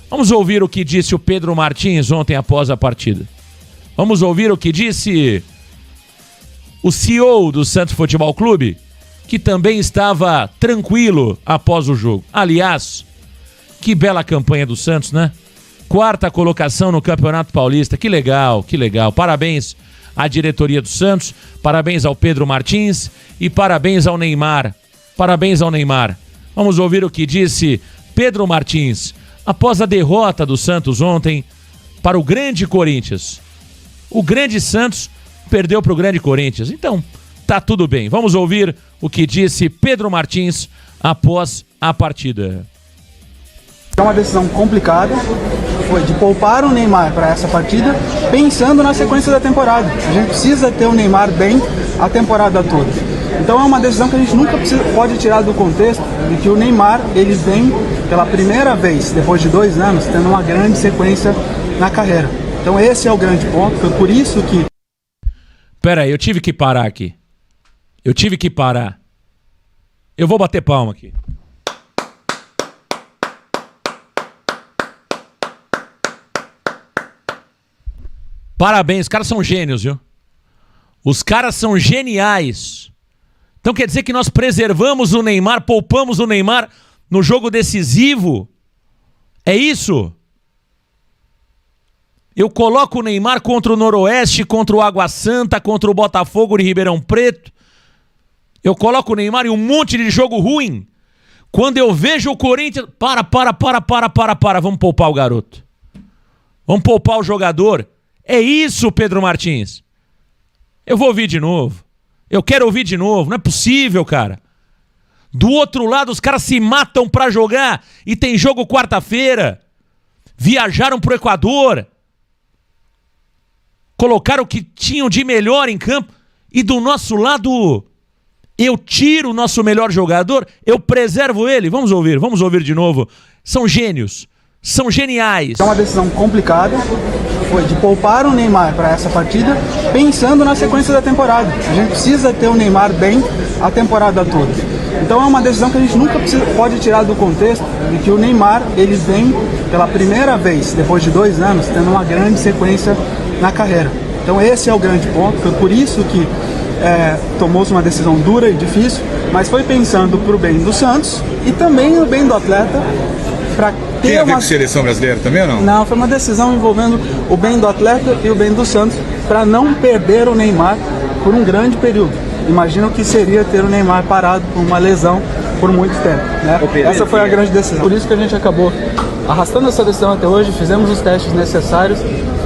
Vamos ouvir o que disse o Pedro Martins ontem após a partida. Vamos ouvir o que disse o CEO do Santos Futebol Clube, que também estava tranquilo após o jogo. Aliás, que bela campanha do Santos, né? 4ª colocação no Campeonato Paulista. Que legal, que legal. Parabéns à diretoria do Santos, parabéns ao Pedro Martins e parabéns ao Neymar. Parabéns ao Neymar. Vamos ouvir o que disse Pedro Martins após a derrota do Santos ontem para o grande Corinthians. O grande Santos perdeu para o grande Corinthians. Então, tá tudo bem. Vamos ouvir o que disse Pedro Martins após a partida. É uma decisão complicada, foi de poupar o Neymar para essa partida, pensando na sequência da temporada. A gente precisa ter o Neymar bem a temporada toda. Então é uma decisão que a gente nunca pode tirar do contexto de que o Neymar, ele vem pela primeira vez, depois de 2 anos, tendo uma grande sequência na carreira. Então esse é o grande ponto, foi por isso que... Pera aí, eu tive que parar aqui. Eu tive que parar. Eu vou bater palma aqui. Parabéns, os caras são gênios, viu? Os caras são geniais. Então quer dizer que nós preservamos o Neymar, poupamos o Neymar no jogo decisivo? É isso? Eu coloco o Neymar contra o Noroeste, contra o Água Santa, contra o Botafogo de Ribeirão Preto. Eu coloco o Neymar em um monte de jogo ruim. Quando eu vejo o Corinthians... Para. Vamos poupar o garoto. Vamos poupar o jogador. É isso, Pedro Martins. Eu vou ouvir de novo. Eu quero ouvir de novo. Não é possível, cara. Do outro lado, os caras se matam pra jogar e tem jogo quarta-feira. Viajaram pro Equador. Colocaram o que tinham de melhor em campo. E do nosso lado, eu tiro o nosso melhor jogador, eu preservo ele. Vamos ouvir de novo. São gênios. São geniais. É uma decisão complicada, foi de poupar o Neymar para essa partida, pensando na sequência da temporada. A gente precisa ter o Neymar bem a temporada toda. Então é uma decisão que a gente nunca pode tirar do contexto de que o Neymar, ele vem pela primeira vez, depois de 2 anos, tendo uma grande sequência na carreira. Então esse é o grande ponto, foi por isso que tomou-se uma decisão dura e difícil, mas foi pensando para o bem do Santos e também no bem do atleta. Tem a ver com seleção brasileira também ou não? Não, foi uma decisão envolvendo o bem do atleta e o bem do Santos para não perder o Neymar por um grande período. Imagino que seria ter o Neymar parado por uma lesão por muito tempo, né? Essa foi a grande decisão. Por isso que a gente acabou arrastando essa decisão até hoje, fizemos os testes necessários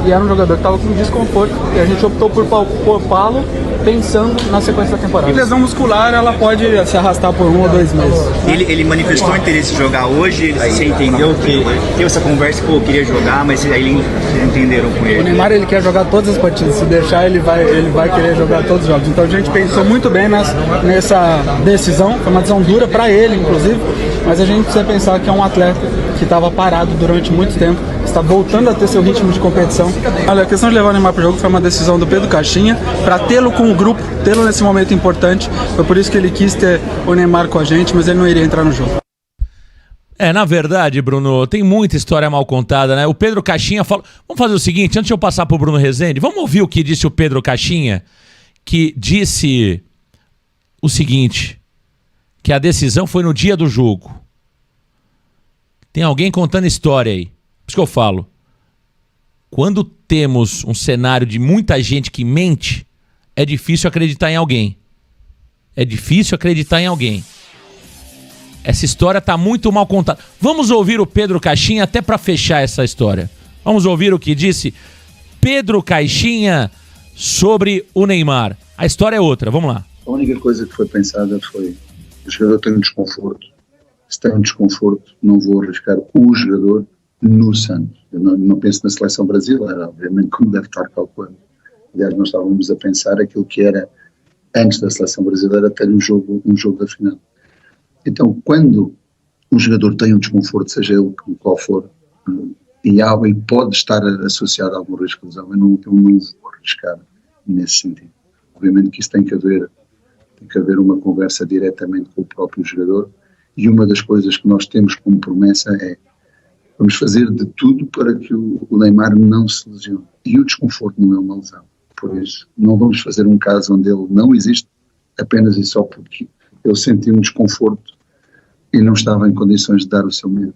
e era um jogador que estava com desconforto e a gente optou por poupá-lo pensando na sequência da temporada. A lesão muscular, ela pode se arrastar por 1 ou 2 meses. Ele manifestou interesse em jogar hoje, você entendeu que teve essa conversa, pô, queria jogar, mas aí eles entenderam com ele. O Neymar, ele quer jogar todas as partidas, se deixar ele vai querer jogar todos os jogos. Então a gente pensou muito bem nessa decisão, foi uma decisão dura para ele, inclusive, mas a gente precisa pensar que é um atleta que estava parado durante muito tempo, está voltando a ter seu ritmo de competição. Olha, a questão de levar o Neymar para o jogo foi uma decisão do Pedro Caixinha, para tê-lo com o grupo, tê-lo nesse momento importante. Foi por isso que ele quis ter o Neymar com a gente, mas ele não iria entrar no jogo. Na verdade, Bruno, tem muita história mal contada, né? O Pedro Caixinha falou... Vamos fazer o seguinte, antes de eu passar pro Bruno Rezende, vamos ouvir o que disse o Pedro Caixinha, que disse o seguinte, que a decisão foi no dia do jogo. Tem alguém contando história aí. Por isso que eu falo. Quando temos um cenário de muita gente que mente, é difícil acreditar em alguém. É difícil acreditar em alguém. Essa história tá muito mal contada. Vamos ouvir o Pedro Caixinha até para fechar essa história. Vamos ouvir o que disse Pedro Caixinha sobre o Neymar. A história é outra, vamos lá. A única coisa que foi pensada foi: o jogador tem um desconforto. Se tem um desconforto, não vou arriscar o jogador no Santos. Eu não penso na seleção brasileira, obviamente, como deve estar calculando. Aliás, nós estávamos a pensar aquilo que era, antes da seleção brasileira, ter um jogo da final. Então, quando um jogador tem um desconforto, seja ele qual for, e pode estar associado a algum risco de lesão, eu não vou arriscar nesse sentido. Obviamente que isso tem que haver uma conversa diretamente com o próprio jogador, e uma das coisas que nós temos como promessa é Vamos fazer de tudo para que o Neymar não se lesione. E o desconforto não é uma lesão. Por isso, não vamos fazer um caso onde ele não existe apenas e só porque ele sentiu um desconforto e não estava em condições de dar o seu medo.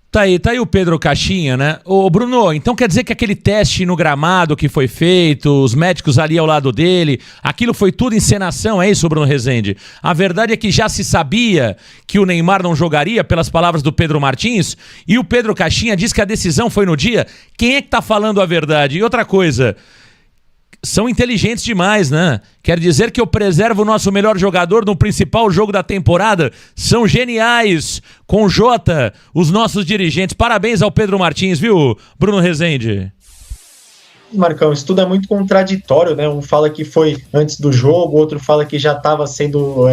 Tá aí o Pedro Caixinha, né? Ô Bruno, então quer dizer que aquele teste no gramado que foi feito, os médicos ali ao lado dele, aquilo foi tudo encenação, é isso, Bruno Rezende? A verdade é que já se sabia que o Neymar não jogaria, pelas palavras do Pedro Martins, e o Pedro Caixinha diz que a decisão foi no dia. Quem é que tá falando a verdade? E outra coisa, são inteligentes demais, né? Quer dizer que eu preservo o nosso melhor jogador no principal jogo da temporada? São geniais, com Jota, os nossos dirigentes. Parabéns ao Pedro Martins, viu, Bruno Rezende? Marcão, isso tudo é muito contraditório, né? Um fala que foi antes do jogo, outro fala que já estava sendo...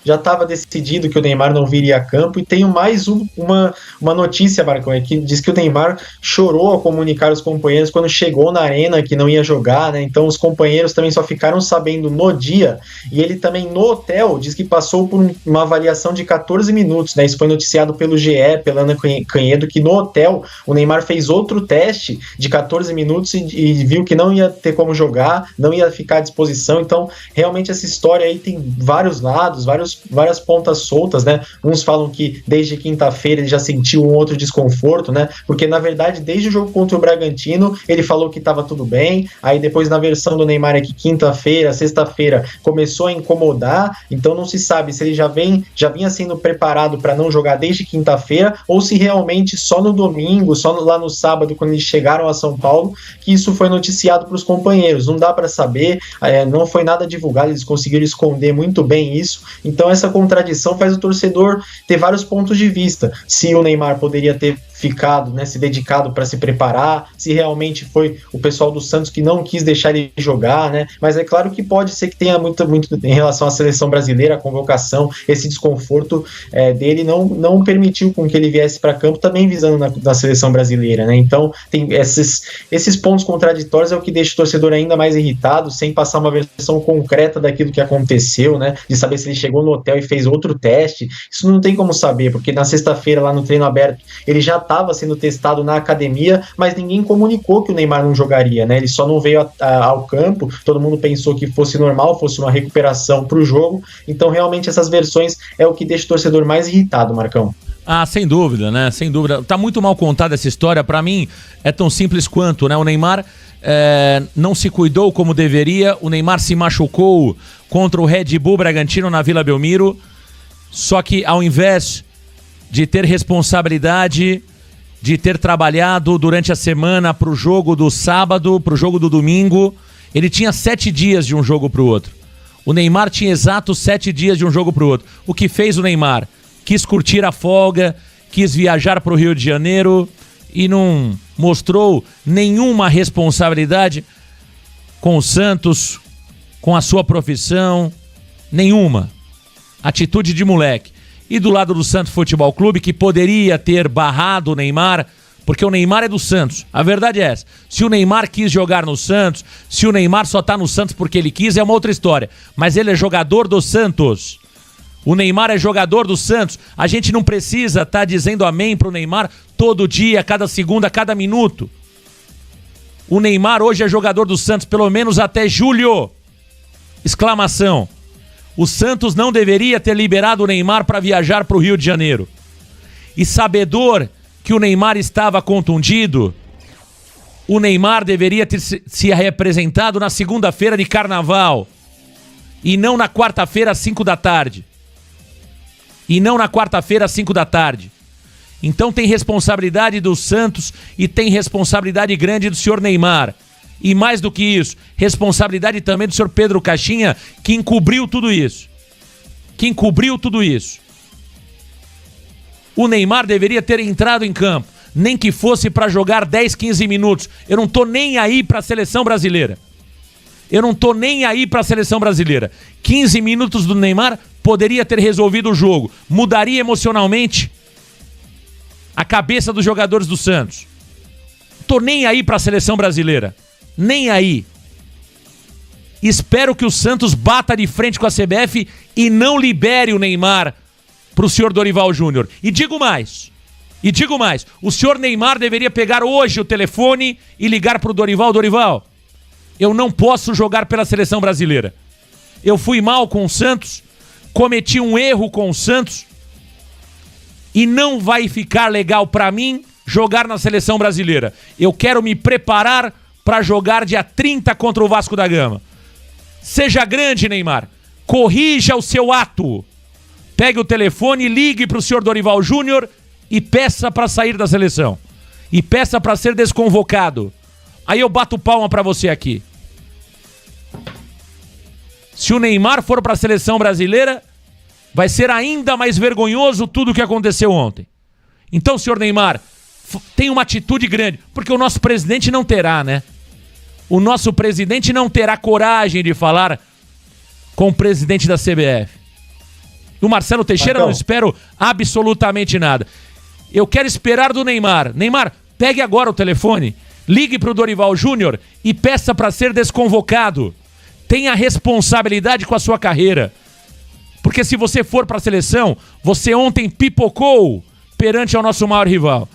já estava decidido que o Neymar não viria a campo, e tenho mais uma notícia, Marcão, que diz que o Neymar chorou ao comunicar os companheiros quando chegou na arena que não ia jogar, né? Então os companheiros também só ficaram sabendo no dia, e ele também no hotel diz que passou por uma avaliação de 14 minutos, né? Isso foi noticiado pelo GE, pela Ana Canhedo, que no hotel o Neymar fez outro teste de 14 minutos e viu que não ia ter como jogar, não ia ficar à disposição. Então realmente essa história aí tem vários lados, várias pontas soltas, né? Uns falam que desde quinta-feira ele já sentiu um outro desconforto, né? Porque na verdade desde o jogo contra o Bragantino ele falou que estava tudo bem, aí depois na versão do Neymar é que quinta-feira, sexta-feira começou a incomodar, então não se sabe se ele já vinha sendo preparado para não jogar desde quinta-feira, ou se realmente só no domingo, só lá no sábado, quando eles chegaram a São Paulo, que isso foi noticiado para os companheiros. Não dá para saber, não foi nada divulgado, eles conseguiram esconder muito bem isso. Então essa contradição faz o torcedor ter vários pontos de vista. Se o Neymar poderia ter ficado, né, se dedicado para se preparar, se realmente foi o pessoal do Santos que não quis deixar ele jogar, né? Mas é claro que pode ser que tenha muito em relação à seleção brasileira, a convocação, esse desconforto dele não permitiu com que ele viesse para campo, também visando na seleção brasileira, né? Então tem esses pontos contraditórios é o que deixa o torcedor ainda mais irritado, sem passar uma versão concreta daquilo que aconteceu, né? De saber se ele chegou no hotel e fez outro teste. Isso não tem como saber, porque na sexta-feira lá no treino aberto ele já estava sendo testado na academia, mas ninguém comunicou que o Neymar não jogaria, né? Ele só não veio ao campo, todo mundo pensou que fosse normal, fosse uma recuperação para o jogo. Então realmente essas versões é o que deixa o torcedor mais irritado, Marcão. Ah, sem dúvida, né? Sem dúvida. Tá muito mal contada essa história. Pra mim, é tão simples quanto, né? O Neymar não se cuidou como deveria. O Neymar se machucou contra o Red Bull Bragantino na Vila Belmiro. Só que ao invés de ter responsabilidade, de ter trabalhado durante a semana pro jogo do sábado, pro jogo do domingo, ele tinha 7 dias de um jogo pro outro. O Neymar tinha exatos 7 dias de um jogo pro outro. O que fez o Neymar? Quis curtir a folga, quis viajar para o Rio de Janeiro e não mostrou nenhuma responsabilidade com o Santos, com a sua profissão, nenhuma. Atitude de moleque. E do lado do Santos Futebol Clube, que poderia ter barrado o Neymar, porque o Neymar é do Santos. A verdade é essa. Se o Neymar quis jogar no Santos, se o Neymar só tá no Santos porque ele quis, é uma outra história. Mas ele é jogador do Santos. O Neymar é jogador do Santos. A gente não precisa estar dizendo amém pro Neymar todo dia, cada segunda, cada minuto. O Neymar hoje é jogador do Santos, pelo menos até julho. Exclamação. O Santos não deveria ter liberado o Neymar para viajar para o Rio de Janeiro. E sabedor que o Neymar estava contundido, o Neymar deveria ter se representado na segunda-feira de carnaval e não na quarta-feira às 5 da tarde. Então tem responsabilidade do Santos e tem responsabilidade grande do senhor Neymar. E mais do que isso, responsabilidade também do senhor Pedro Caixinha, que encobriu tudo isso. O Neymar deveria ter entrado em campo, nem que fosse para jogar 10, 15 minutos. Eu não tô nem aí para a seleção brasileira. 15 minutos do Neymar poderia ter resolvido o jogo. Mudaria emocionalmente a cabeça dos jogadores do Santos. Tô nem aí para a seleção brasileira. Nem aí. Espero que o Santos bata de frente com a CBF e não libere o Neymar pro senhor Dorival Júnior. E digo mais, E digo mais, o senhor Neymar deveria pegar hoje o telefone e ligar pro Dorival. Dorival, eu não posso jogar pela seleção brasileira. Eu fui mal com o Santos, cometi um erro com o Santos e não vai ficar legal pra mim jogar na seleção brasileira. Eu quero me preparar pra jogar dia 30 contra o Vasco da Gama. Seja grande, Neymar. Corrija o seu ato. Pegue o telefone, ligue pro senhor Dorival Júnior e peça pra sair da seleção. E peça pra ser desconvocado. Aí eu bato palma pra você aqui. Se o Neymar for pra seleção brasileira, vai ser ainda mais vergonhoso tudo o que aconteceu ontem. Então, senhor Neymar, tem uma atitude grande, porque o nosso presidente não terá, né? O nosso presidente não terá coragem de falar com o presidente da CBF. O Marcelo Teixeira não espero absolutamente nada. Eu quero esperar do Neymar. Neymar, pegue agora o telefone, ligue pro Dorival Júnior e peça para ser desconvocado. Tenha responsabilidade com a sua carreira. Porque se você for para a seleção, você ontem pipocou perante ao nosso maior rival.